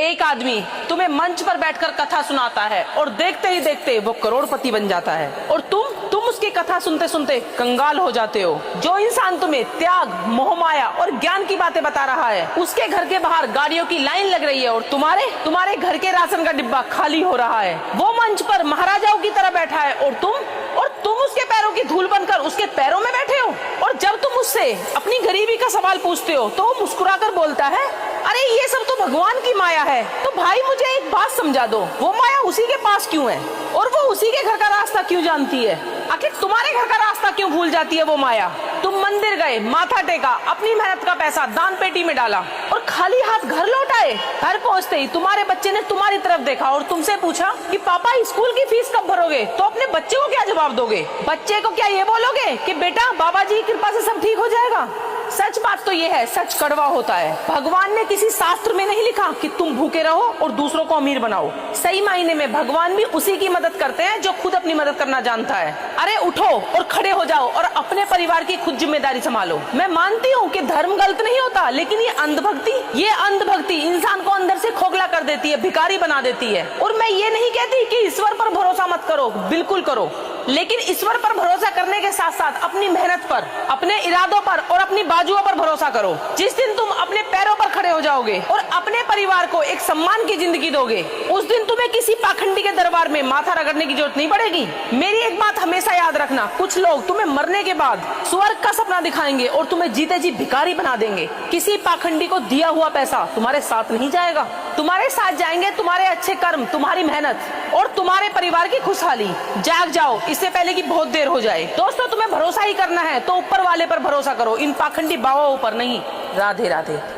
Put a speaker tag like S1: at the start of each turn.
S1: एक आदमी तुम्हें मंच पर बैठकर कथा सुनाता है और देखते ही देखते वो करोड़पति बन जाता है, और तुम उसकी कथा सुनते सुनते कंगाल हो जाते हो। जो इंसान तुम्हें त्याग, मोहमाया और ज्ञान की बातें बता रहा है, उसके घर के बाहर गाड़ियों की लाइन लग रही है और तुम्हारे घर के राशन का डिब्बा खाली हो रहा है। वो मंच पर महाराजाओं की तरह बैठा है और तुम उसके पैरों की धूल बनकर उसके पैरों में बैठे हो। और जब तुम उससे अपनी गरीबी का सवाल पूछते हो तो वो मुस्कुराकर बोलता है, अरे ये सब तो भगवान की माया है। तो भाई मुझे एक बात समझा दो, वो माया उसी के पास क्यों है और वो उसी के घर का रास्ता क्यों जानती है? आखिर तुम्हारे घर का रास्ता क्यों भूल जाती है वो माया? तुम मंदिर गए, माथा टेका, अपनी मेहनत का पैसा दान पेटी में डाला और खाली हाथ घर लौट आए। घर पहुँचते ही तुम्हारे बच्चे ने तुम्हारी तरफ देखा और तुमसे पूछा कि पापा स्कूल की फीस कब भरोगे? तो अपने बच्चे को क्या जवाब दोगे? बच्चे को क्या ये बोलोगे कि बेटा बाबा जी की कृपा से सब ठीक हो जाएगा? सच बात तो ये है, सच कड़वा होता है। भगवान ने किसी शास्त्र में नहीं लिखा कि तुम भूखे रहो और दूसरों को अमीर बनाओ। सही मायने में भगवान भी उसी की मदद करते हैं जो खुद अपनी मदद करना जानता है। अरे उठो और खड़े हो जाओ और अपने परिवार की खुद जिम्मेदारी संभालो। मैं मानती हूँ कि धर्म गलत नहीं होता, लेकिन ये अंधभक्ति इंसान को अंदर से खोखला कर देती है, भिखारी बना देती है। और मैं ये नहीं कहती कि ईश्वर पर भरोसा मत करो, बिल्कुल करो, लेकिन ईश्वर पर भरोसा करने के साथ साथ अपनी मेहनत पर, अपने इरादों पर और अपनी बाजुओं पर भरोसा करो। जिस दिन तुम अपने पैरों पर खड़े हो जाओगे और अपने परिवार को एक सम्मान की जिंदगी दोगे, उस दिन तुम्हें किसी पाखंडी के दरबार में माथा रगड़ने की जरूरत नहीं पड़ेगी। मेरी एक बात हमेशा याद रखना, कुछ लोग तुम्हें मरने के बाद स्वर्ग का सपना दिखाएंगे और तुम्हें जीते जी भिखारी बना देंगे। किसी पाखंडी को दिया हुआ पैसा तुम्हारे साथ नहीं जाएगा, तुम्हारे साथ जाएंगे तुम्हारे अच्छे कर्म, तुम्हारी मेहनत और तुम्हारे परिवार की खुशहाली। जाग जाओ इससे पहले कि बहुत देर हो जाए। दोस्तों, तुम्हें भरोसा ही करना है तो ऊपर वाले पर भरोसा करो, इन पाखंडी बाबाओं पर नहीं। राधे राधे।